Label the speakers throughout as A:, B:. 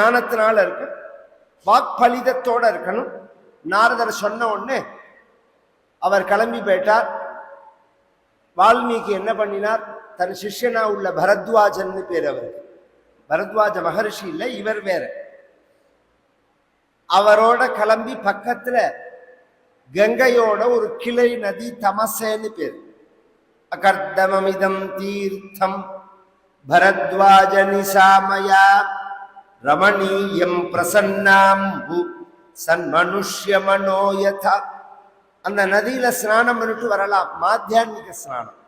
A: ஞானத்தினால இருக்கு, வாக்பலிதத்தோட இருக்கணும். நாரதர் சொன்ன உடனே அவர் கிளம்பி போயிட்டார். வால்மீகி என்ன பண்ணினார், தன் சிஷ்யனா உள்ள பரத்வாஜன்னு பேர் அவருக்கு. பரத்வாஜ மகர்ஷி இல்லை, இவர் வேற. அவரோட கிளம்பி பக்கத்துல கங்கையோட ஒரு கிளை நதி தமசேன்னு பேர். அகர்தமமிதம் தீர்த்தம் பரத்வாஜ நிசாமயா ரமணீயம் பிரசன்னாம்பு சன்மனுஷ்ய மனோயதா. அந்த நதியில ஸ்நானம் பண்ணிட்டு வரலாம். மாத்தியான்மிக ஸ்நானம்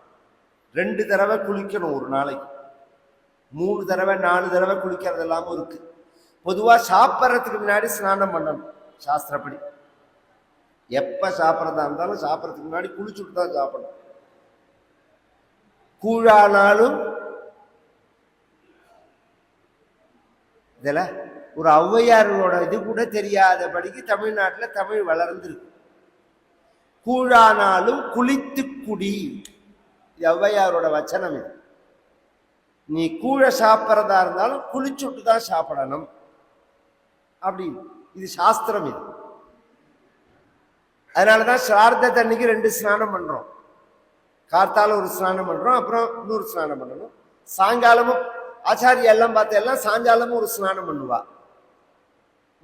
A: 2 தடவை குளிக்கணும் ஒரு நாளைக்கு. 3 தடவை 4 தடவை குளிக்கிறது எல்லாமும் இருக்கு. பொதுவா சாப்பிட்றதுக்கு முன்னாடி ஸ்நானம் பண்ணணும் சாஸ்திரப்படி. எப்ப சாப்பிட்றதா இருந்தாலும் சாப்பிட்றதுக்கு முன்னாடி குளிச்சுட்டு தான் சாப்பிடணும். கூழானாலும் இதுல ஒரு ஔவையாரோட இது கூட தெரியாதபடிக்கு தமிழ்நாட்டில் தமிழ் வளர்ந்துருக்கு. கூழானாலும் குளித்து குடி, இது ஔவையாரோட வச்சனம். இது நீ கூழ சாப்பிட்றதா இருந்தாலும் குளிச்சுட்டு தான் சாப்பிடணும் அப்படின்னு இது சாஸ்திரம். இது அதனாலதான் சிரார்த்த தண்ணிக்கு 2 ஸ்நானம் பண்றோம். கார்த்தால ஒரு ஸ்நானம் பண்றோம், அப்புறம் இன்னொரு ஸ்நானம் பண்ணணும். சாயங்காலமும் ஆச்சாரியா எல்லாம் பார்த்து எல்லாம் சாயங்காலமும் ஒரு ஸ்நானம் பண்ணுவா.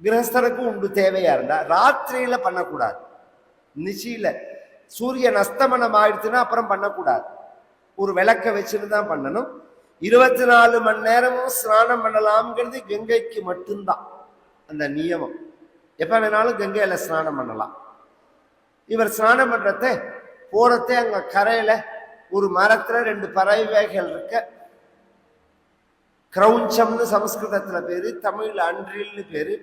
A: கிரகஸ்தருக்கும் உண்டு தேவையா இருந்தா. ராத்திரியில பண்ணக்கூடாது. நிச்சயில சூரியன் அஸ்தமனம் ஆயிடுச்சுன்னா அப்புறம் பண்ணக்கூடாது. ஒரு விளக்க வச்சுட்டு தான் பண்ணணும். 24 மணி நேரமும் ஸ்நானம் பண்ணலாம்ங்கிறது கங்கைக்கு மட்டும்தான் அந்த நியமம். எப்ப வேணாலும் கங்கையில ஸ்நானம் பண்ணலாம். இவர் ஸ்நானம் பண்றத போறதே அங்க கரையில ஒரு மரத்துல 2 பறவைகள் இருக்க. கிரௌஞ்சம்னு சமஸ்கிருதத்துல பேரு, தமிழ்ல அன்றில்னு பேரு.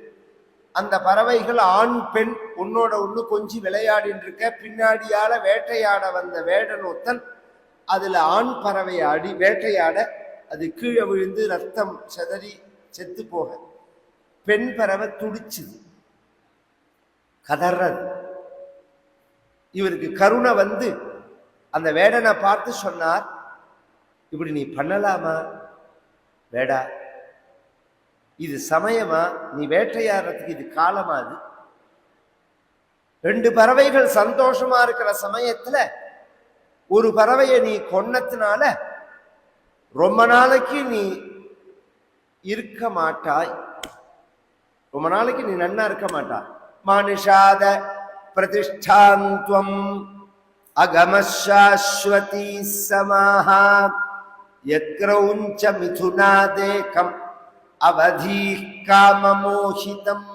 A: அந்த பறவைகள் ஆண் பெண் ஒன்னோட ஒண்ணு கொஞ்சி விளையாடின்னு இருக்க. பின்னாடியால வேட்டையாட வந்த வேடன் ஒருத்தன் அதுல ஆண் பறவையை அடி வேட்டையாட அது கீழே விழுந்து ரத்தம் செதறி செத்து போக பெண் பறவை துடிச்சுது, கதறது. இவருக்கு கருணை வந்து அந்த வேடனை பார்த்து சொன்னார், இப்படி நீ பண்ணலாமா வேடா? இது சமயமா? நீ வேட்டையாடுறதுக்கு இது காலமா? அது 2 பறவைகள் சந்தோஷமா இருக்கிற சமயத்துல ஒரு பறவையை நீ கொன்னதுனால ரொம்ப நாளைக்கு நீ இருக்க மாட்டாய். ரொம்ப நாளைக்கு நீ நன்னா இருக்க மாட்டாய். மானுஷாத பிரதிஷ்டாந்த்வம் அகமசாஸ்வதி சமாஹா யக்ரௌஞ்ச மிதுனாதேகம் அவதி காமமோஹிதம்.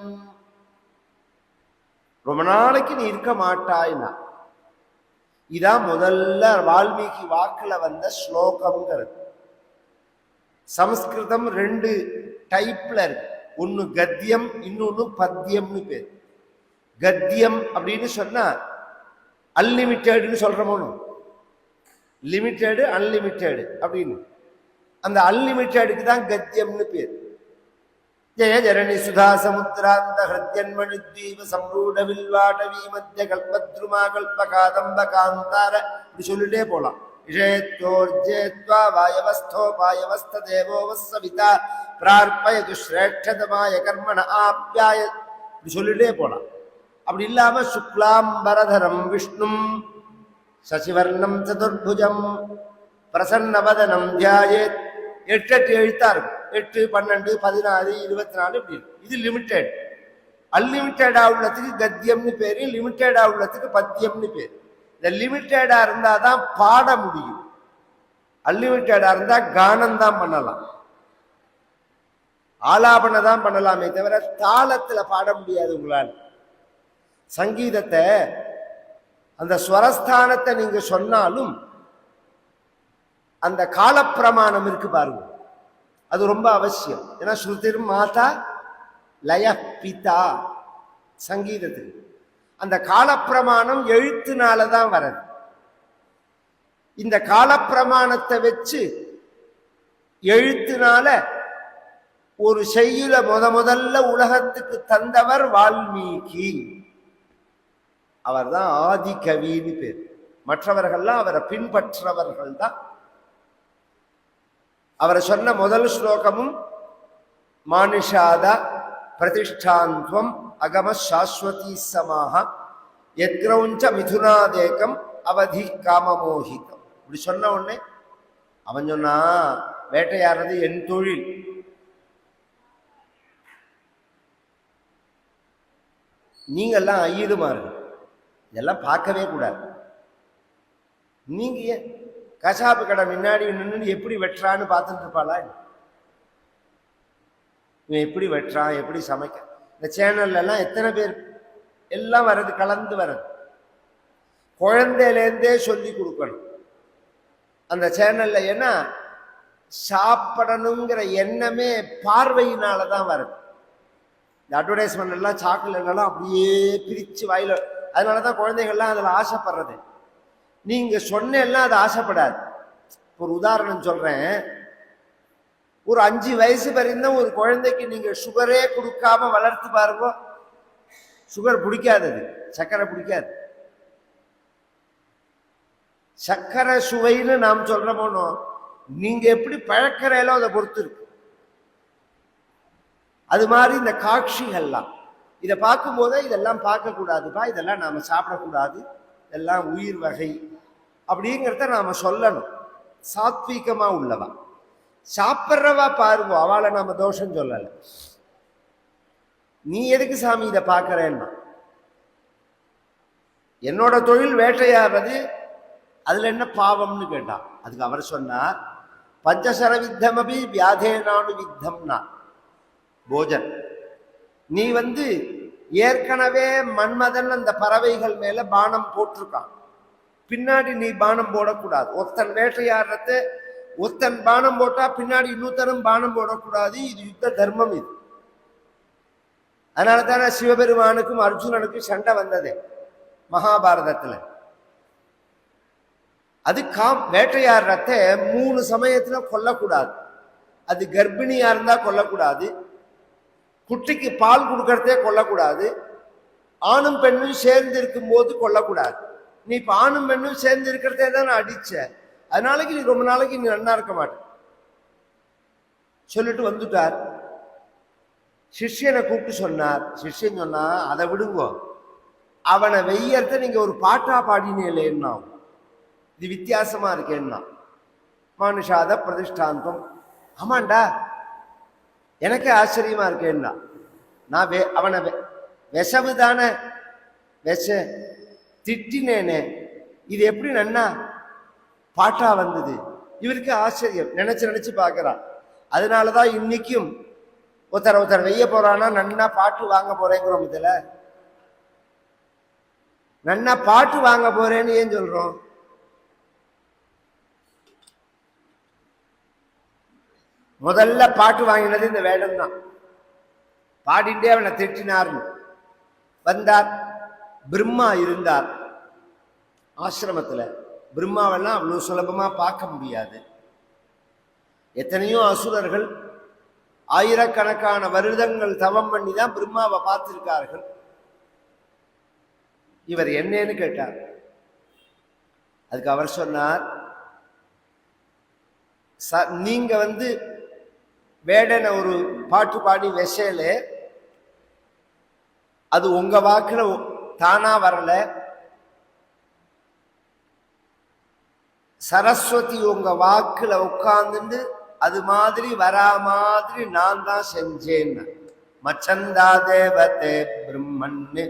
A: ரொம்ப நாளைக்கு நீ இருக்க மாட்டாய்னா. இதான் முதல்ல வால்மீகி வாக்குல வந்த ஸ்லோகம்ங்கிறது. சமஸ்கிருதம் 2 டைப்ல இருக்கு. ஒன்னு கத்தியம், இன்னொன்னு பத்தியம்னு பேர். கத்தியம் அப்படின்னு சொன்னா அன்லிமிட்டெட்னு சொல்றோமோ, லிமிட்டெடு அன்லிமிட்டெடு அப்படின்னு. அந்த அன்லிமிட்டெடுக்கு தான் கத்தியம்னு பேர். ஜெய ஜரணி சுதா சமுத்திராந்த ஹிருத்யன்மணி தீப சம்ரூட வில்வாடவி மத்திய கல்பத்ருமா கல்பகாதம்ப காந்தார இப்படி சொல்லிட்டே போலாம். இஷேத்வோர்ஜேத்வா வாயவஸ்தோ பாயவஸ்த தேவோவஸ் சவிதா பிரார்ப்பயது ஸ்ரேஷ்டதமாய கர்மண ஆப்யாய இப்படி சொல்லிட்டே போலாம். அப்படி இல்லாம சுக்லாம்பரதரம் விஷ்ணும் சசிவர்ணம் சதுர்புஜம் பிரசன்னவதனம் தியாயேத் 8 எழுத்தா இருக்கும். 8, 12, 14, 24 இப்படி இருக்கு. இது லிமிட்டெட். அன்லிமிட்டடா உள்ளதுக்கு கத்தியம்னு பேரு, லிமிட்டடா உள்ளதுக்கு பத்தியம்னு பேரு. இந்த லிமிட்டடா இருந்தாதான் பாட முடியும். அன்லிமிட்டடா இருந்தா கானம் தான் பண்ணலாம், ஆலாபனை தான் பண்ணலாமே தவிர தாளத்துல பாட முடியாது உங்களால். சங்கீதத்தை அந்த ஸ்வரஸ்தானத்தை நீங்க சொன்னாலும் அந்த காலப்பிரமாணம் இருக்கு பாருங்க, அது ரொம்ப அவசியம். ஏன்னா ஸ்ருதிர் மாதா லய பிதா சங்கீதத்துக்கு அந்த காலப்பிரமாணம் எழுத்துனாலதான் வரது. இந்த காலப்பிரமாணத்தை வச்சு எழுத்துனால ஒரு செய்யுள முதல்ல உலகத்துக்கு தந்தவர் வால்மீகி. அவர் தான் ஆதி கவின்னு பேர். மற்றவர்கள்லாம் அவரை பின்பற்றவர்கள் தான். அவரை சொன்ன முதல் ஸ்லோகமும் மானிஷாத பிரதிஷ்டாந்த்வம் அகம சாஸ்வதி சமாக எத்ரௌஞ்ச மிதுனாதேகம் அவதி காமமோகிதம். இப்படி சொன்ன உடனே அவன் சொன்னா, வேட்டையாடுறது என் தொழில். நீங்கெல்லாம் ஐயருமார்கள், இதெல்லாம் பார்க்கவே கூடாது. நீங்க கசாப்பு கடை முன்னாடி நின்று எப்படி வெட்டுறான்னு பார்த்துட்டு இருப்பாளா? இவன் எப்படி வெட்டுறான், எப்படி சமைக்க. இந்த சேனல்ல எல்லாம் எத்தனை பேர் எல்லாம் வர்றது, கலந்து வர்றது. குழந்தையிலேருந்தே சொல்லி கொடுக்கணும் அந்த சேனல்ல. ஏன்னா சாப்பிடணுங்கிற எண்ணமே பார்வையினாலதான் வருது. இந்த அட்வர்டைஸ்மெண்ட் எல்லாம் சாக்லேட்லாம் அப்படியே பிரிச்சு வாயில, அதனாலதான் குழந்தைகள்லாம் அதுல ஆசைப்படுறது. நீங்க சொன்னெல்லாம் அது ஆசைப்படாது. ஒரு உதாரணம் சொல்றேன். ஒரு 5 வயசு வரைக்கும் ஒரு குழந்தைக்கு நீங்க சுகரே கொடுக்காம வளர்த்து பாருங்க, சுகர் பிடிக்காதது, சர்க்கரை பிடிக்காது. சர்க்கரை சுவைன்னு நாம் சொல்ற போனோம், நீங்க எப்படி பழக்கிறீங்களோ அதை பொறுத்து இருக்கு. அது மாதிரி இந்த காட்சிகள்லாம் இதை பார்க்கும் போதே இதெல்லாம் பார்க்க கூடாதுப்பா, இதெல்லாம் நாம சாப்பிடக்கூடாது, இதெல்லாம் உயிர் வகை அப்படிங்கிறத நாம சொல்லணும். சாத்வீகமா உள்ளவா சாப்பிட்றவா பாருங்க, அவளை நாம தோஷம் சொல்லலை. நீ எதுக்கு சாமி இதை பார்க்கறேன்னா, என்னோட தொழில் வேட்டையாடுறது, அதுல என்ன பாவம்னு கேட்டான். அதுக்கு அவர் சொன்னார், பஞ்சசர வித்தமபி வியாதேனானு வித்தம்னா போஜன். நீ ஏற்கனவே மன்மதன் அந்த பறவைகள் மேல பானம் போட்டிருக்கான், பின்னாடி நீ பானம் போடக்கூடாது. ஒருத்தன் வேட்டையாடுறத ஒருத்தன் பானம் போட்டா பின்னாடி இன்னொருத்தரும் பானம் போடக்கூடாது. இது யுத்த தர்மம். இது அதனால தானே சிவபெருமானுக்கும் அர்ஜுனனுக்கும் சண்டை வந்ததே மகாபாரதத்துல. அது வேட்டையாடுறத 3 சமயத்துல கொல்லக்கூடாது. அது கர்ப்பிணியா இருந்தா கொல்லக்கூடாது, குட்டிக்கு பால் கொடுக்கறதே கொல்லக்கூடாது, ஆணும் பெண்ணும் சேர்ந்து இருக்கும் போது கொல்லக்கூடாது. நீ இப்ப ஆணும் பெண்ணும் சேர்ந்து இருக்கிறதே தான் அடிச்ச, அதனாலக்கு நீ ரொம்ப நாளைக்கு நீ நன்னா இருக்க மாட்ட சொல்லிட்டு வந்துட்டார். சிஷ்யனை கூப்பிட்டு சொன்னார். சிஷ்யன் சொன்னா, அதை விடுங்கோ, அவனை வெய்யறத நீங்க ஒரு பாட்டா பாடினேன்னா இது வித்தியாசமா இருக்கேன்னா. மானுஷாத பிரதிஷ்டாந்தம். ஆமாண்டா, எனக்கே ஆச்சரியமா இருக்கேன்னா. நான் அவனை விஷவு தானே திட்டினேனே, இது எப்படி நன்னா பாட்டா வந்தது? இவருக்கு ஆச்சரியம், நினைச்சு பார்க்கிறான். அதனாலதான் இன்னைக்கும் ஒருத்தர் வெய்ய போறான்னா நன்னா பாட்டு வாங்க போறேங்கிறோம். இதுல நன்னா பாட்டு வாங்க போறேன்னு ஏன் சொல்றோம்? முதல்ல பாட்டு வாங்கினது இந்த வேடம் தான். பாடிண்டே அவனை திட்டினார்னு வந்தார். பிரம்மா இருந்தார் ஆசிரமத்துல. பிரம்மாவெல்லாம் அவ்வளவு சுலபமா பார்க்க முடியாது. எத்தனையோ அசுரர்கள் ஆயிரக்கணக்கான வருடங்கள் தவம் பண்ணி தான் பிரம்மாவை பார்த்திருக்கார்கள். இவர் என்னன்னு கேட்டார். அதுக்கு அவர் சொன்னார், நீங்க வேடனை ஒரு பாட்டு பாடி விஷயல, அது உங்க வாக்குல தானா வரல, சரஸ்வதி உங்க வாக்குல உட்கார்ந்து அது மாதிரி வரா மாதிரி நான் தான் செஞ்சேன். மச்சந்தா தேவதே பிரம்மன்னு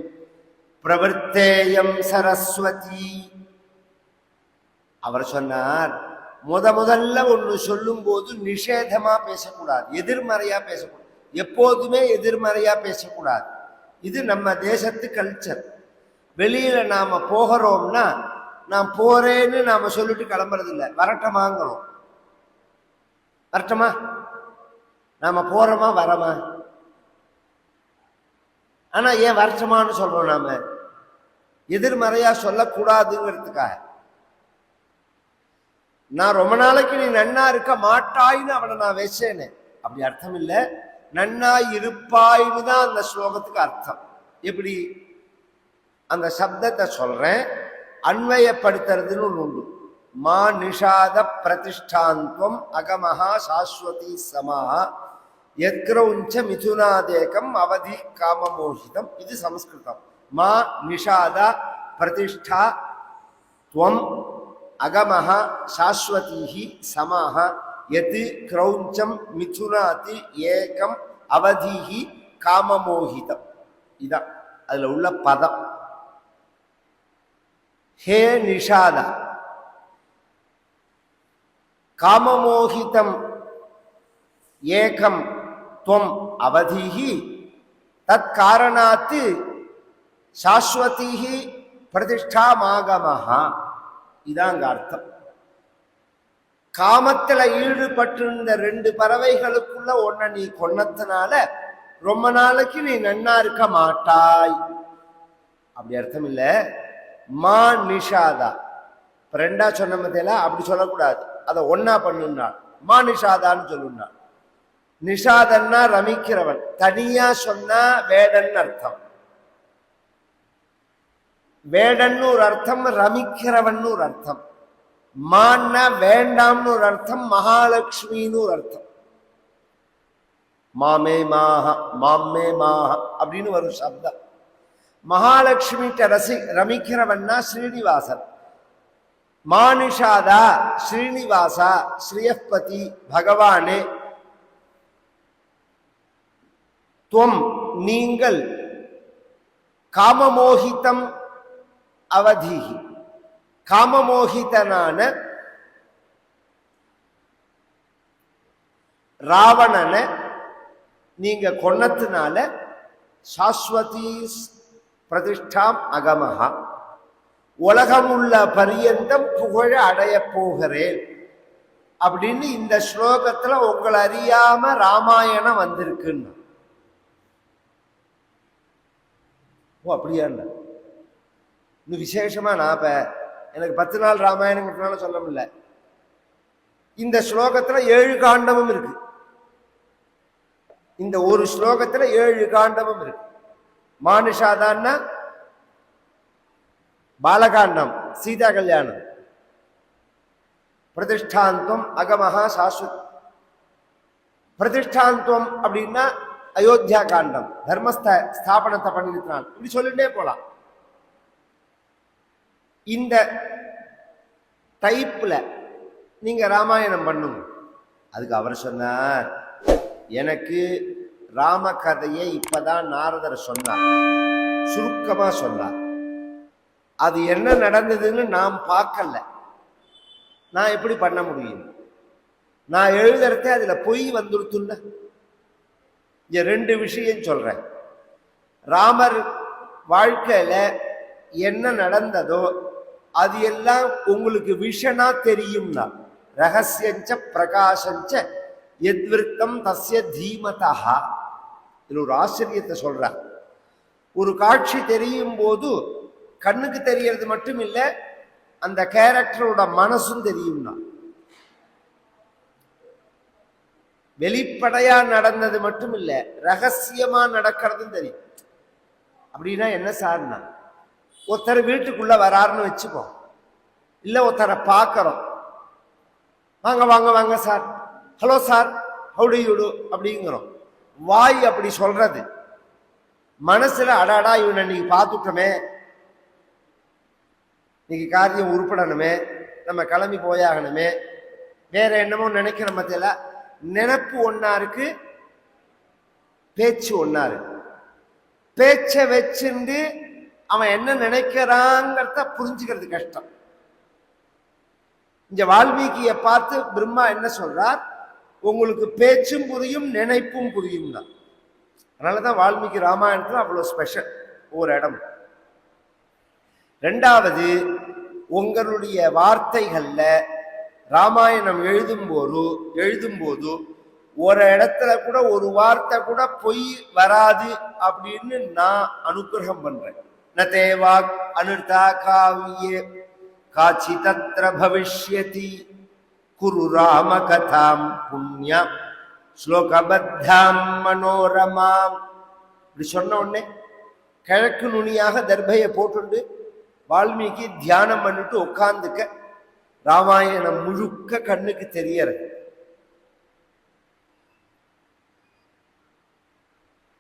A: பிரவர்த்தேயம் சரஸ்வதி. அவர் சொன்னார், முதல்ல ஒண்ணு சொல்லும் போது நிஷேதமா பேசக்கூடாது, எதிர்மறையா பேசக்கூடாது, எப்போதுமே எதிர்மறையா பேசக்கூடாது. இது நம்ம தேசத்து கல்ச்சர். வெளியில நாம போகிறோம்னா நான் போறேன்னு நாம சொல்லிட்டு கிளம்புறது இல்லை, வரட்டமாங்கிறோம். வரட்டமா, நாம போறோமா வரமா. ஆனா ஏன் வரட்டமான்னு சொல்றோம்? நாம எதிர்மறையா சொல்லக்கூடாதுங்கிறதுக்காக. நான் ரொம்ப நாளைக்கு நீ நன்னா இருக்க மாட்டாயின்னு அவனை நான் வச்சேனே, அப்படி அர்த்தம் இல்லை. நன்னா இருப்பாயின்னு தான் அந்த ஸ்லோகத்துக்கு அர்த்தம். எப்படி அந்த சப்தத்தை சொல்றேன், அன்வயப்படுத்துறதுன்னு ஒன்று உண்டு. மா நிஷாத பிரதிஷ்டாந்தம் அகமஹா சாஸ்வதி சமா யத்க்ரௌஞ்ச மிதுனாதேகம் அவதி காமமோஹிதம். இது சம்ஸ்கிருதம். மா நிஷாதா பிரதிஷ்டா துவம் அகமஹ சாஸ்வதீஹி சமஹ யத் க்ரௌஞ்சம் மிதுனாதி ஏகம் அவதிஹி காமமோஹிதம். இதான் அதுல உள்ள பதம். ஹே நிஷாதா, காமமோஹிதம் ஏகம் துவம் அவதிஹி தத் காரணாத் சாஸ்வதீஹி பிரதிஷ்டாமாகமஹா. இதாங்க அர்த்தம். காமத்துல ஈடுபட்டிருந்த ரெண்டு பறவைகளுக்குள்ள ஒன்ன நீ கொன்னதுனால ரொம்ப நாளைக்கு நீ நன்னா இருக்க மாட்டாய். அப்படி அர்த்தம் இல்ல. மா நிஷாதா ரெண்டா சொன்ன மத்தியில அப்படி சொல்லக்கூடாது. அதை ஒன்னா பண்ணுனா மா நிஷாதான்னு சொல்லுனா. நிஷாதன்னா ரமிக்கிறவன், தனியா சொன்னா வேடன் அர்த்தம். வேடன்னு ஒரு அர்த்தம், ரமிக்கிறவன் ஒரு அர்த்தம். மான்னா வேண்டாம்னு ஒரு அர்த்தம், மகாலட்சுமின்னு ஒரு அர்த்தம். மாமே மாஹ மாமே மாஹ அப்படின்னு வரும் சப்தம். மகாலட்சுமிட்ட ரமிக்கிறவன்னா ஸ்ரீனிவாசன். மானிஷாதா ஸ்ரீனிவாசா ஸ்ரீயப்பதி பகவானே. துவம் நீங்கள், காமமோகிதம் அவதிஹி காமமோகிதனான ராவணனை நீங்க கொன்னதுனால சாஸ்வதி பிரதிஷ்டாம் அகமஹா உலகம் உள்ள பரியந்தம் புகழ அடைய போகிறேன் அப்படின்னு இந்த ஸ்லோகத்துல உங்களை அறியாம ராமாயணம் வந்திருக்குன்னு. ஓ அப்படியா? இல்லை இன்னும் விசேஷமா நான் இப்ப எனக்கு 10 நாள் ராமாயணம் சொல்ல முடியல. இந்த ஸ்லோகத்துல 7 காண்டமும் இருக்கு. இந்த ஒரு ஸ்லோகத்துல 7 காண்டமும் இருக்கு. மானுஷாதான்னா பாலகாண்டம், சீதா கல்யாணம். பிரதிஷ்டாந்தம் அகமஹா சாஸ்வத். பிரதிஷ்டாந்தம் அப்படின்னா அயோத்தியா காண்டம், தர்மஸ்தாபனத்தை பண்ணிருக்கிறான். இப்படி சொல்லிட்டே போலாம். இந்த டைப்ல நீங்க ராமாயணம் பண்ணுங்க. அதுக்கு அவர் சொன்னார், எனக்கு ராம கதையை இப்பதான் நாரதர் சொன்னார், சுருக்கமா சொன்னார். அது என்ன நடந்ததுன்னு நாம் பார்க்கல, நான் எப்படி பண்ண முடியும்? நான் எழுதுறதே அதுல பொய் வந்துருத்துல்ல. இங்க 2 விஷயம் சொல்றேன். ராமர் வாழ்க்கையில என்ன நடந்ததோ அது எல்லாம் உங்களுக்கு விஷனா தெரியும்னா, ரகசியஞ்ச பிரகாசஞ்ச எத்விருத்தம் தஸ்ய தீமதா. இதுல ஒரு ஆச்சரியத்தை சொல்றார். ஒரு காட்சி தெரியும் போது கண்ணுக்கு தெரியறது மட்டும் இல்ல, அந்த கேரக்டரோட மனசும் தெரியும்னா. வெளிப்படையா நடந்தது மட்டும் இல்ல, ரகசியமா நடக்கிறதும் தெரியும். அப்படின்னா என்ன சார்னா, ஒருத்தர் வீட்டுக்குள்ள வராருன்னு வச்சுப்போம், இல்ல ஒருத்தரை பார்க்கிறோம், வாங்க வாங்க வாங்க sir, hello sir, how to you to அப்படிங்கிறோம். வாய் அப்படி சொல்றது, மனசுல அடாடா இவனை இன்னைக்கு பார்த்துட்டோமே, இன்னைக்கு காரியம் உருப்படணுமே, நம்ம கிளம்பி போயாகணுமே, வேற என்னமோ நினைக்கிற மத்தியில நினைப்பு ஒன்னா இருக்கு, பேச்சு ஒன்னா இருக்கு. பேச்ச வச்சுண்டு அவன் என்ன நினைக்கிறாங்கிறத புரிஞ்சுக்கிறது கஷ்டம். இங்க வால்மீகியை பார்த்து பிரம்மா என்ன சொல்றார், உங்களுக்கு பேச்சும் புரியும் நினைப்பும் புரியும் தான். அதனாலதான் வால்மீகி ராமாயணத்துல அவ்வளவு ஸ்பெஷல் ஒரு இடம். 2வது, உங்களுடைய வார்த்தைகள்ல ராமாயணம் எழுதும்போது ஒரு இடத்துல கூட ஒரு வார்த்தை கூட பொய் வராது அப்படின்னு நான் அனுகிரகம் பண்றேன். நதேவாக் அனுர்தா காவியே காட்சி தத்ர பவிஷ்யதி குரு ராம கதாம் புண்ணியம் ஸ்லோகபத்தாம் மனோரமாம். இப்படி சொன்ன உடனே கிழக்கு நுனியாக தர்பையை போட்டுண்டு வால்மீகி தியானம் பண்ணிட்டு உட்கார்ந்துக்க ராமாயணம் முழுக்க கண்ணுக்கு தெரியறது.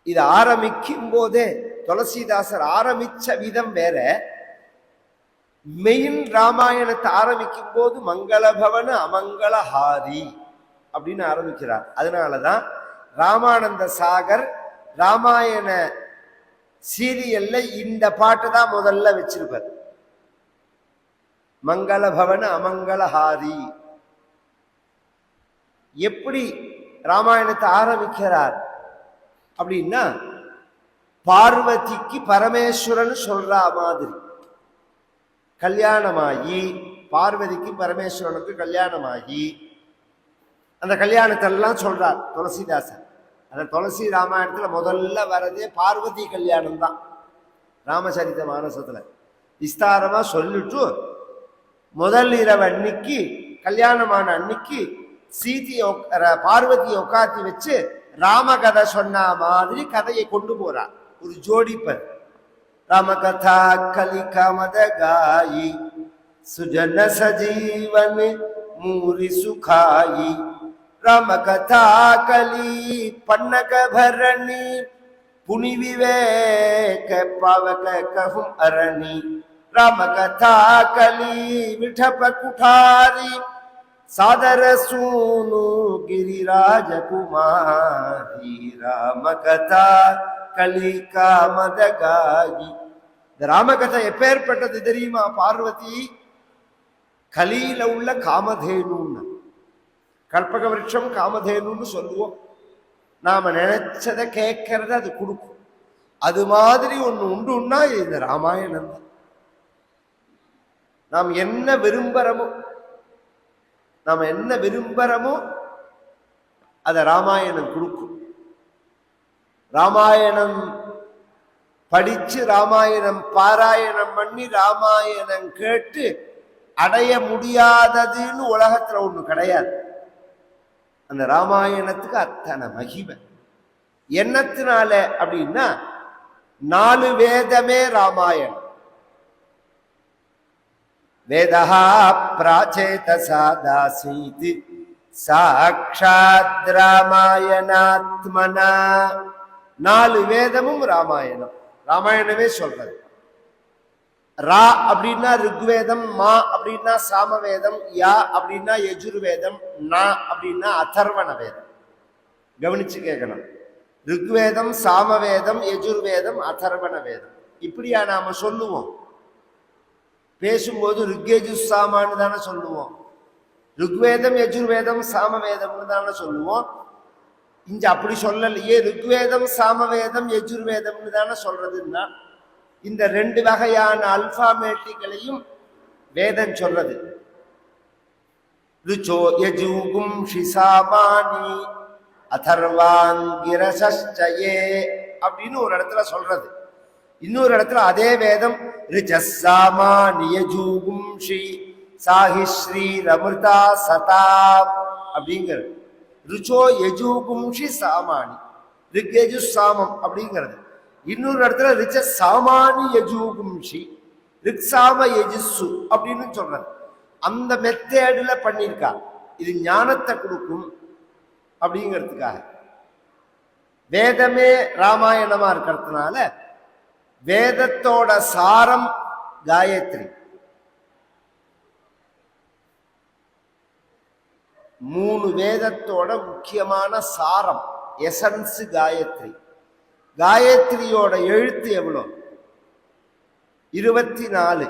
A: இது ஆரம்பிக்கும் போதே துளசிதாசர் ஆரம்பிச்ச விதம் வேற. மெயின் ராமாயணத்தை ஆரம்பிக்கும் போது மங்களபவன அமங்களஹாரி அப்படின்னு ஆரம்பிக்கிறார். அதனாலதான் ராமானந்த சாகர் ராமாயண சீரியல்ல இந்த பாட்டு தான் முதல்ல வச்சிருப்பார். மங்களபவன அமங்களஹாரி. எப்படி ராமாயணத்தை ஆரம்பிக்கிறார் அப்படின்னா, பார்வதிக்கு பரமேஸ்வரன் சொல்ற மாதிரி கல்யாணமாகி, பார்வதிக்கு பரமேஸ்வரனுக்கு கல்யாணமாகி அந்த கல்யாணத்தெல்லாம் சொல்றார் துளசிதாசன். அந்த துளசி ராமாயணத்துல முதல்ல வர்றதே பார்வதி கல்யாணம் தான். ராமச்சரித மானசத்துல விஸ்தாரமா சொல்லிட்டு முதல் இரவு அன்னைக்கு, கல்யாணமான அன்னைக்கு பார்வதியை உட்காத்தி வச்சு ராமகதை சொன்ன மாதிரி கதையை கொண்டு போறார். ஒரு ஜோடிப்பர். ராமகதா கலிகா மதகாயி சுஜன சஜீவன் மூரி சுகாயி ராமகதா கலி பன்னக பரணி புனி விவேக பவக கஹும் அரணி ராமகதா கலி விఠప குठारी सादर सूनु गिरिराज कुमारी रामकथा कलिका मदगायि. இந்த ராமகதை எப்பேற்பட்டது தெரியுமா? பார்வதி கலியில உள்ள காமதேனுன்னு, கல்பக விருட்சம் காமதேனுன்னு சொல்லுவோம். நாம நினைச்சதை கேட்கறத அது கொடுக்கும். அது மாதிரி ஒண்ணு உண்டுன்னா இந்த ராமாயணம் தான். நாம் என்ன விரும்புறமோ அத ராமாயணம் கொடுக்கும். ராமாயணம் படிச்சு, ராமாயணம் பாராயணம் பண்ணி, ராமாயணம் கேட்டு அடைய முடியாததுன்னு உலகத்துல ஒண்ணு கிடையாது. அந்த ராமாயணத்துக்கு அத்தனை மகிமை. என்னத்தினால அப்படின்னா, 4 வேதமே ராமாயணம். வேதஹா பிராச்சேதசா தாசீதி சாக்ஷாத் ராமாயணாத்மனா. 4 வேதமும் ராமாயணம். ராமாயணமே சொல்றது. ரா அப்படின்னா ருக்வேதம், மா அப்படின்னா சாமவேதம், யா அப்படின்னா யஜுர்வேதம், நா அப்படின்னா அதர்வண வேதம். கவனிச்சு கேட்கணும். ருக்வேதம், சாமவேதம், யஜுர்வேதம், அதர்வண வேதம். இப்படியா நாம சொல்லுவோம். பேசும்போது ருக்யஜு சாமான்னு தானே சொல்லுவோம். ருக்வேதம், யஜுர்வேதம், சாமவேதம்னு தானே சொல்லுவோம். இங்க அப்படி சொல்லலையே. ருக்வேதம், சாமவேதம், யஜுர்வேதம்னு தானே சொல்றதுன்னா, இந்த 2 வகையான அல்பாமேட்டிகளையும் வேதம் சொல்றது. ருச்சோ யஜூகும் ஷிசாமானி அதர்வாங்கிரசே அப்படின்னு ஒரு இடத்துல சொல்றது. இன்னொரு இடத்துல அதே வேதம் ரிஜசாமானியஜூகும் ஸ்ரீ சாஹிஸ்ரீ ரமிருதா சதா அப்படிங்கிறது. ருச்சோ யஜூகும்ஷி சாமானி, ரிக்யஜு சாமம் அப்படிங்கிறது. இன்னொரு இடத்துல ரிச்ச சாமானி யஜூகும்ஷி ரிக்ஸாம யஜுசு அப்படின்னு சொல்றது. அந்த மெத்தேடுல பண்ணியிருக்கா. இது ஞானத்தை கொடுக்கும் அப்படிங்கிறதுக்காக. வேதமே ராமாயணமா இருக்கிறதுனால வேதத்தோட சாரம் காயத்ரி. 3 வேதத்தோட முக்கியமான சாரம், எசன்ஸ் காயத்ரி. காயத்ரியோட எழுத்து எவ்வளோ? 24.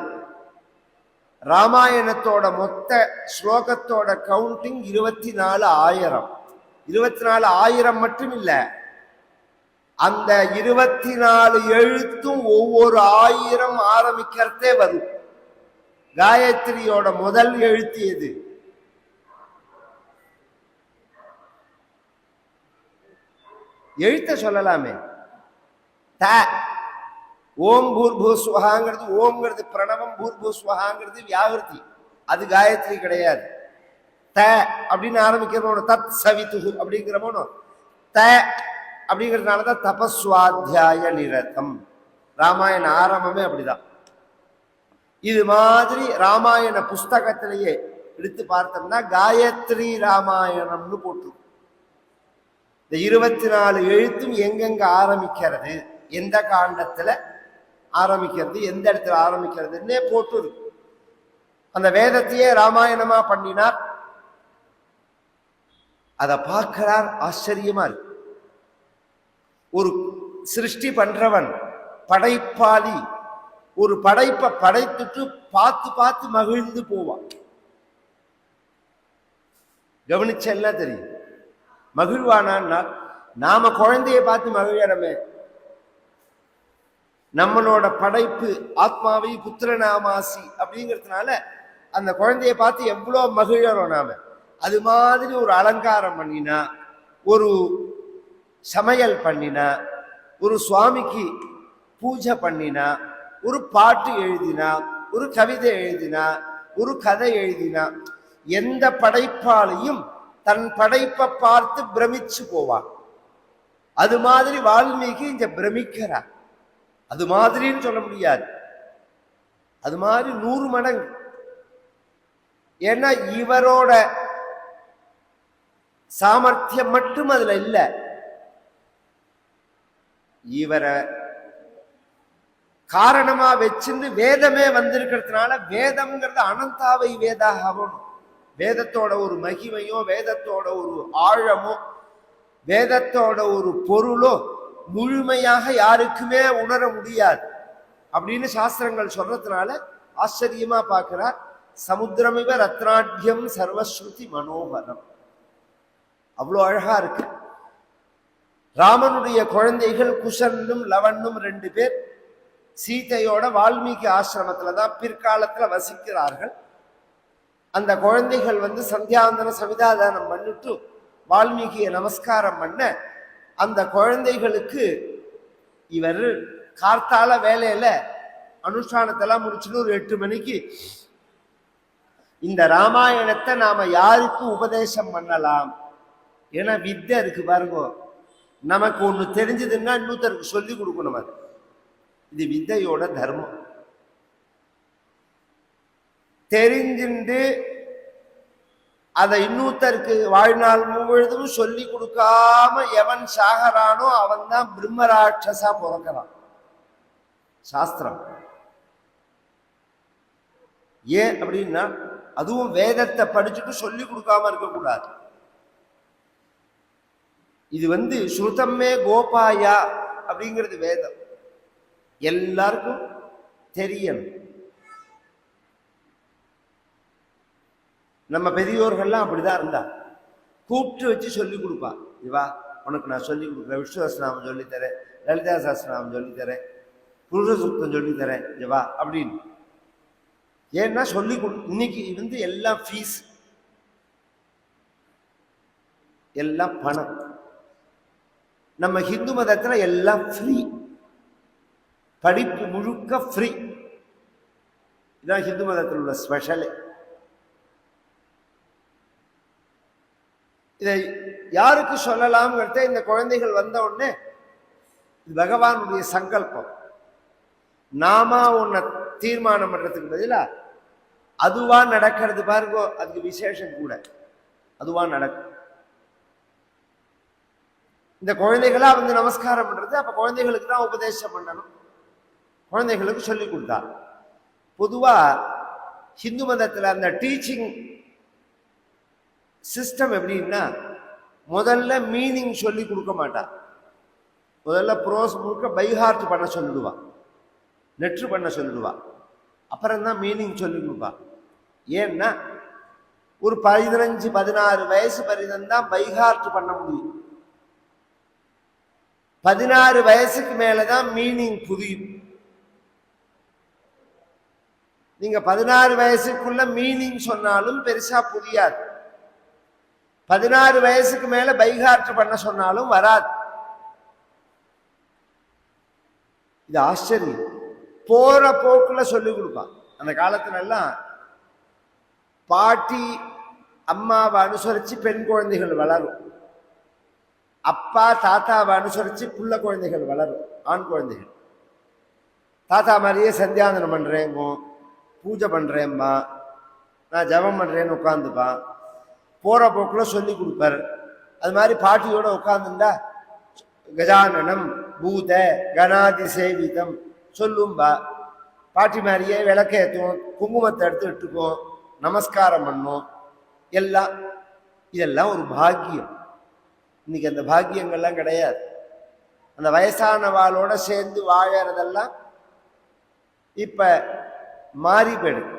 A: ராமாயணத்தோட மொத்த ஸ்லோகத்தோட கவுண்டிங் 24,000. 24,000 மட்டும் இல்ல, அந்த 24 எழுத்தும் ஒவ்வொரு 1000 ஆரம்பிக்கிறதே வரும். காயத்ரியோட முதல் எழுத்து எது? எழுத்த சொல்லலாமே. த. ஓம் பூர்பூ ஸ்வஹாங்கிறது ஓம்ங்கிறது பிரணவம், பூர்பூ ஸ்வஹாங்கிறது வியாகிருதி. அது காயத்ரி கிடையாது. த அப்படின்னு ஆரம்பிக்கிறோம். தத் சவித்து அப்படிங்கிறமோனோ த அப்படிங்கிறதுனாலதான் தபஸ்வாத்தியாய நிரதம். ராமாயண ஆரம்பமே அப்படிதான். இது மாதிரி ராமாயண புஸ்தகத்திலேயே எடுத்து பார்த்தோம்னா காயத்ரி ராமாயணம்னு போட்டு இந்த 24 எழுத்தும் எங்கெங்க ஆரம்பிக்கிறது, எந்த காண்டத்துல ஆரம்பிக்கிறது, எந்த இடத்துல ஆரம்பிக்கிறதுன்னே போட்டு இருக்கு. அந்த வேதத்தையே ராமாயணமா பண்ணினார். அதை பார்க்கிறார், ஆச்சரியமா இருக்கு. ஒரு சிருஷ்டி பண்றவன், படைப்பாளி, ஒரு படைப்பை படைத்துட்டு பார்த்து பார்த்து மகிழ்ந்து போவான். கவனிச்சா தெரியும். மகிழ்வானா? நாம குழந்தைய பார்த்து மகிழறமே. நம்மளோட படைப்பு ஆத்மாவை புத்திரநாமாசி அப்படிங்கிறதுனால அந்த குழந்தைய பார்த்து எவ்வளவு மகிழறோம் நாம. அது மாதிரி ஒரு அலங்காரம் பண்ணினா, ஒரு சமையல் பண்ணினா, ஒரு சுவாமிக்கு பூஜை பண்ணினா, ஒரு பாட்டு எழுதினா, ஒரு கவிதை எழுதினா, ஒரு கதை எழுதினா, எந்த படைப்பாளையும் தன் படைப்பை பார்த்து பிரமிச்சு போவான். அது மாதிரி வால்மீகி இங்க பிரமிக்கிறார். அது மாதிரின்னு சொல்ல முடியாது, அது மாதிரி 100 மடங்கு. ஏன்னா இவரோட சாமர்த்தியம் மட்டும் அதுல இல்ல, இவரை காரணமா வச்சிருந்து வேதமே வந்திருக்கிறதுனால வேதம்ங்கிறது அனந்தாவை வேதாகவும், வேதத்தோட ஒரு மகிமையோ, வேதத்தோட ஒரு ஆழமோ, வேதத்தோட ஒரு பொருளோ முழுமையாக யாருக்குமே உணர முடியாது அப்படின்னு சாஸ்திரங்கள் சொல்றதுனால ஆச்சரியமா பார்க்கிறார். சமுத்திரமிவ ரத்னாட்யம் சர்வஸ்ருதி மனோகரம். அவ்வளோ அழகா இருக்கு. ராமனுடைய குழந்தைகள் குஷனும் லவனும் 2 பேர் சீதையோட வால்மீகி ஆசிரமத்துல தான் பிற்காலத்துல வசிக்கிறார்கள். அந்த குழந்தைகள் சந்தியாவந்தன சமிதாதானம் பண்ணிட்டு வால்மீகியை நமஸ்காரம் பண்ண, அந்த குழந்தைகளுக்கு இவர் கார்த்தால வேலையில அனுஷ்டானத்தெல்லாம் முடிச்சுட்டு ஒரு 8 மணிக்கு இந்த ராமாயணத்தை நாம யாருக்கு உபதேசம் பண்ணலாம்? ஏன்னா வித்தை இருக்கு பாருங்க. நமக்கு ஒண்ணு தெரிஞ்சதுன்னா இன்னொருத்தருக்கு சொல்லி கொடுக்கணும். அது இது வித்தையோட தர்மம். தெரிஞ்சுண்டு அதை இன்னொருத்தருக்கு வாழ்நாள் முழுவதும் சொல்லி கொடுக்காம எவன் சாகரானோ அவன் தான் பிரம்மராட்சசா பிறக்கிறான் சாஸ்திரம். ஏன் அப்படின்னா, அதுவும் வேதத்தை படிச்சுட்டு சொல்லி கொடுக்காம இருக்கக்கூடாது. இது ஸ்ருதம்மே கோபாயா அப்படிங்கிறது வேதம், எல்லாருக்கும் தெரியணும். நம்ம பெரியோர்கள்லாம் அப்படிதான் இருந்தா, கூப்பிட்டு வச்சு சொல்லி கொடுப்பா. இவா உனக்கு நான் சொல்லி கொடுக்குறேன், விஷ்ணு சஹஸ்ரநாமம் சொல்லித்தரேன், லலிதா சஹஸ்ரநாமம் சொல்லித்தரேன், புருஷ சூக்தம் சொல்லித்தரேன் இவா அப்படின்னு. ஏன்னா சொல்லி இன்னைக்கு எல்லாம் ஃபீஸ், எல்லாம் பணம். நம்ம ஹிந்து மதத்துல எல்லாம் ஃப்ரீ, படிப்பு முழுக்க ஃப்ரீ. இதான் ஹிந்து மதத்தில் உள்ள ஸ்பெஷலே. இதை யாருக்கு சொல்லலாம்ங்கிறத இந்த குழந்தைகள் வந்த உடனே பகவானுடைய சங்கல்பம். நாம உன்னை தீர்மானம் பண்றதுக்கு பதிலா அதுவா நடக்கிறது பாருங்க, அதுக்கு விசேஷம் கூட. அதுவா நடக்கும். இந்த குழந்தைகளா நமஸ்காரம் பண்றது. அப்ப குழந்தைகளுக்கு தான் உபதேசம் பண்ணணும், குழந்தைகளுக்கு சொல்லி கொடுத்தார். பொதுவா ஹிந்து மதத்துல அந்த டீச்சிங் சிஸ்டம் எப்படின்னா, முதல்ல மீனிங் சொல்லி கொடுக்க மாட்டா. முதல்ல ப்ரோஸ் முழுக்க பைஹார்ட் பண்ண சொல்லிடுவா, நெற்று பண்ண சொல்லிடுவா. அப்புறம்தான் மீனிங் சொல்லி கொடுப்பா. ஏன்னா ஒரு 15-16 வயசு வரைக்கும் தான் பைஹார்ட் பண்ண முடியும். 16 வயசுக்கு மேலதான் மீனிங் புரியும். நீங்க 16 வயசுக்குள்ள மீனிங் சொன்னாலும் பெருசா புரியாது. 16 வயசுக்கு மேல பைஹார்ட் பண்ண சொன்னாலும் வராது. இது ஆச்சரியம். போற போக்குல சொல்லி கொடுப்பான். அந்த காலத்துல எல்லாம் பாட்டி அம்மாவை அனுசரிச்சு பெண் குழந்தைகள் வளரும், அப்பா தாத்தாவை அனுசரிச்சு புள்ள குழந்தைகள் வளரும், ஆண் குழந்தைகள். தாத்தா மாதிரியே சந்தியாந்தனம் பண்றேங்கோ, பூஜை பண்றேம்மா, நான் ஜபம் பண்றேன்னு உட்காந்துப்பான். போற போக்குல சொல்லி கொடுப்பார். அது மாதிரி பாட்டியோட உட்கார்ந்துண்டா கஜானனம் பூத கணாதி சேவிதம் சொல்லும்பா. பாட்டி மாதிரியே விளக்கேற்றும், குங்குமத்தை எடுத்து இட்டுக்கும், நமஸ்காரம் பண்ணும். இதெல்லாம் ஒரு பாக்கியம். இன்னைக்கு அந்த பாக்கியங்கள்லாம் கிடையாது. அந்த வயசானவாளோட சேர்ந்து வாழறதெல்லாம் இப்ப மாறி போயிடுது.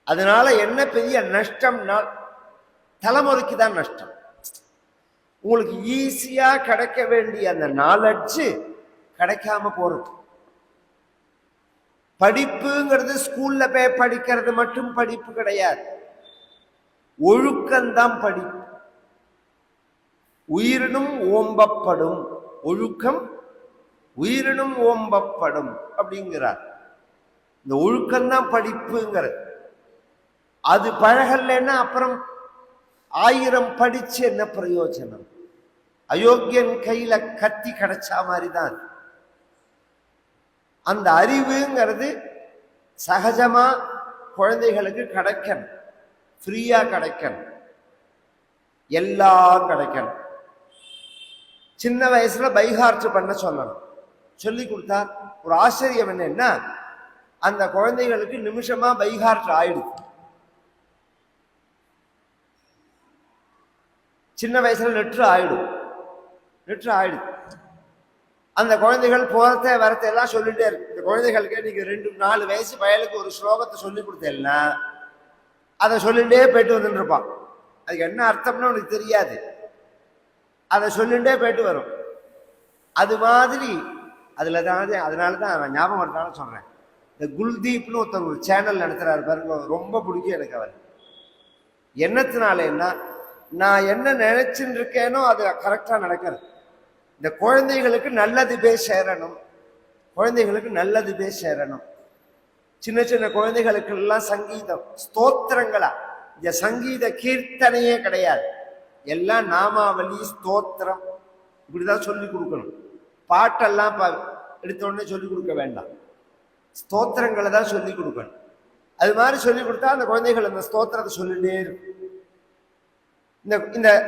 A: அதனால என்ன பெரிய நஷ்டம்னா தலைமுறைக்கு தான் நஷ்டம். உங்களுக்கு ஈஸியா கிடைக்க வேண்டிய அந்த நாலெட்ஜ் கிடைக்காம போறது. படிப்புங்கிறது ஸ்கூல்ல போய் படிக்கிறது மட்டும் படிப்பு கிடையாது, ஒழுக்கம்தான் படிப்பு. உயிரினும் ஓம்பப்படும் ஒழுக்கம், உயிரினும் ஓம்பப்படும் அப்படிங்கிறார். இந்த ஒழுக்கம்தான் படிப்புங்கிறது. அது பழகலைன்னா அப்புறம் 1000 படிச்சு என்ன பிரயோஜனம்? அயோக்கியன் கையில கத்தி கிடைச்சா மாதிரிதான். அந்த அறிவுங்கிறது சகஜமா குழந்தைகளுக்கு கிடைக்கணும், ஃப்ரீயா கிடைக்கணும், எல்லாம் கிடைக்கணும். சின்ன வயசுல பைஹார்ட் பண்ண சொல்லணும், சொல்லி கொடுத்தார். ஒரு ஆச்சரியம் என்னன்னா, அந்த குழந்தைகளுக்கு நிமிஷமா பைஹார்ட் ஆயிடுது. சின்ன வயசுல லெட்டர் ஆயிடுது. அந்த குழந்தைகள் போறத வரத்தை எல்லாம் சொல்லிட்டே இருக்கு. இந்த குழந்தைகளுக்கு நீங்க 2-4 வயசு பயலுக்கு ஒரு ஸ்லோகத்தை சொல்லி கொடுத்தேன்னா அதை சொல்லிட்டே போயிட்டு வந்துட்டு இருப்பான். அதுக்கு என்ன அர்த்தம்னு உனக்கு தெரியாது, அதை சொல்லிட்டே போயிட்டு வரும். அது மாதிரி அதனாலதான் நான் ஞாபகம் வரனால சொல்றேன். இந்த குல்தீப்னு ஒருத்தர் ஒரு சேனல் நடத்துறாரு பாருங்க, ரொம்ப பிடிக்கும் எனக்கு அவர். என்னத்தினாலேன்னா, நான் என்ன நினைச்சுட்டு இருக்கேனோ அது கரெக்டா நடக்கிறது. இந்த குழந்தைகளுக்கு நல்லது போய் சேரணும், குழந்தைகளுக்கு நல்லது போய் சேரணும். சின்ன சின்ன குழந்தைகளுக்கு எல்லாம் சங்கீதம் ஸ்தோத்திரங்களா, இந்த சங்கீத கீர்த்தனையே கிடையாது, எல்லாம் நாமாவளி ஸ்தோத்திரம் இப்படிதான் சொல்லி கொடுக்கணும். பாட்டெல்லாம் எடுத்த உடனே சொல்லி கொடுக்க வேண்டாம், ஸ்தோத்திரங்களை தான் சொல்லி கொடுக்கணும். அது மாதிரி சொல்லி கொடுத்தா அந்த குழந்தைகள் அந்த ஸ்தோத்திரத்தை சொல்லிட்டே இருக்கும்.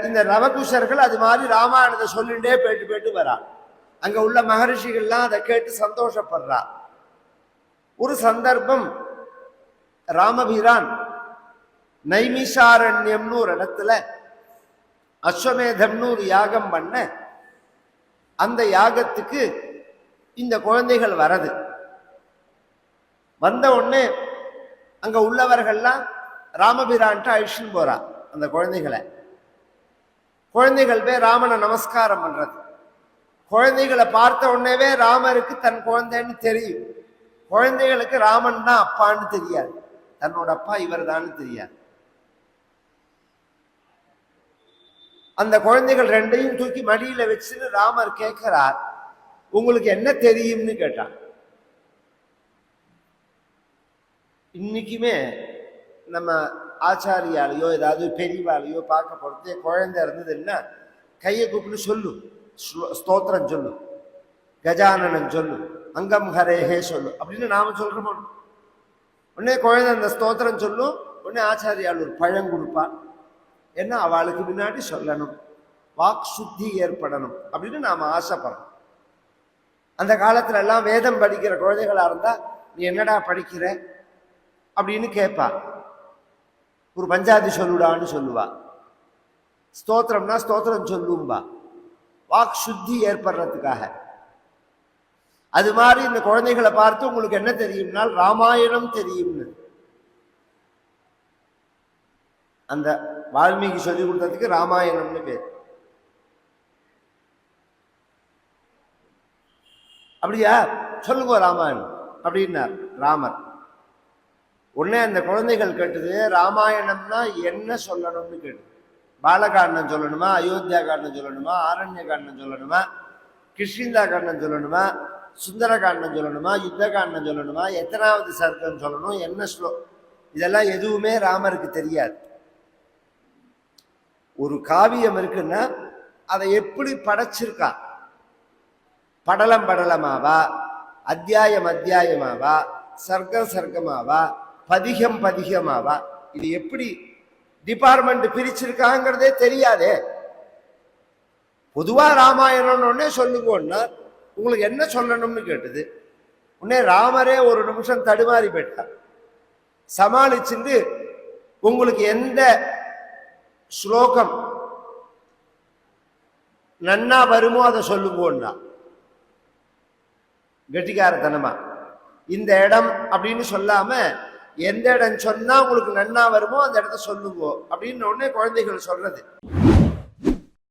A: இந்த நவகுஷர்கள் அது மாதிரி ராமாயணத்தை சொல்லிட்டே போயிட்டு வரா. அங்க உள்ள மகரிஷிகள்லாம் அதை கேட்டு சந்தோஷப்படுறா. ஒரு சந்தர்ப்பம் ராமபிரான் நைமிஷாரண்யம்னு ஒரு இடத்துல அஸ்வமேதம்னு ஒரு யாகம் பண்ண, அந்த யாகத்துக்கு இந்த குழந்தைகள் வரது. வந்த உடனே அங்க உள்ளவர்கள்லாம் ராமபிரான்ட்டு அழிச்சுன்னு போறா அந்த குழந்தைகளை. குழந்தைகள் போய் ராமனை நமஸ்காரம் பண்றது. குழந்தைகளை பார்த்த உடனேவே ராமருக்கு தன் குழந்தைன்னு தெரியும். குழந்தைகளுக்கு ராமன் தான் அப்பான்னு தெரியாது, தன்னோட அப்பா இவர் தான் தெரியாது. அந்த குழந்தைகள் ரெண்டையும் தூக்கி மடியில வச்சுன்னு ராமர் கேட்கிறார், உங்களுக்கு என்ன தெரியும்னு கேட்டான். இன்னைக்குமே நம்ம ஆச்சாரியாலையோ ஏதாவது பெரியவாலையோ பார்க்க போறது, குழந்தை இருந்ததுன்னா கையை கூப்பிட்டு சொல்லு, ஸ்தோத்திரம் சொல்லு, கஜானனன் சொல்லு, அங்கம் ஹரேஹே சொல்லு அப்படின்னு நாம சொல்றோம். உடனே குழந்தை அந்த ஸ்தோத்திரம் சொல்லும். உடனே ஆச்சாரியால் ஒரு பழம் கொடுப்பான். ஏன்னா அவளுக்கு முன்னாடி சொல்லணும், வாக் சுத்தி ஏற்படணும் அப்படின்னு நாம ஆசைப்படுறோம். அந்த காலத்துல எல்லாம் வேதம் படிக்கிற குழந்தைகளா இருந்தா, நீ என்னடா படிக்கிற அப்படின்னு கேட்பா. ஒரு பஞ்சாதி சொல்லுடான்னு சொல்லுவா. ஸ்தோத்திரம்னா ஸ்தோத்திரம் சொல்லும்பா, வாக் சுத்தி ஏற்படுறதுக்காக. அது மாதிரி இந்த குழந்தைகளை பார்த்து உங்களுக்கு என்ன தெரியும்னால் ராமாயணம் தெரியும்னு அந்த வால்மீகி சொல்லி கொடுத்ததுக்கு ராமாயணம்னு பேர். அப்படியா, சொல்லுங்க ராமாயணம் அப்படின்னார் ராமர். உடனே அந்த குழந்தைகள் கேட்டது, ராமாயணம்னா என்ன சொல்லணும்னு கேட்டு. பாலகாண்டம் சொல்லணுமா, அயோத்தியா காண்டம் சொல்லணுமா, ஆரண்ய காண்டம் சொல்லணுமா, கிருஷ்ணிந்தா காண்டம் சொல்லணுமா, சுந்தர காண்டம் சொல்லணுமா, யுத்த காண்டம் சொல்லணுமா, எத்தனாவது சர்க்கம் சொல்லணும், என்ன இதெல்லாம் எதுவுமே ராமருக்கு தெரியாது. ஒரு காவியம் இருக்குன்னா அதை எப்படி படைச்சிருக்கா, படலம் படலமாவா, அத்தியாயம் அத்தியாயமாவா, சர்க்கம் சர்க்கமாவா, பதிகம் பதிகமாவா, இது எப்படி டிபார்ட்மெண்ட் பிரிச்சிருக்காங்கிறதே தெரியாதே. பொதுவா ராமாயணம்னு உடனே சொல்லுங்கன்னா உங்களுக்கு என்ன சொல்லணும்னு கேட்டது. உடனே ராமரே ஒரு நிமிஷம் தடுமாறி போயிட்டார். சமாளிச்சுட்டு உங்களுக்கு எந்த ஸ்லோகம் நன்னா வருமோ அதை சொல்லுங்கன்னா கெட்டிக்காரத்தனமா இந்த இடம் அப்படின்னு சொல்லாம எந்த இடம் சொன்னா உங்களுக்கு நன்னா வருமோ அந்த இடத்த சொல்லுங்க அப்படின்னு உடனே குழந்தைகள் சொல்றது.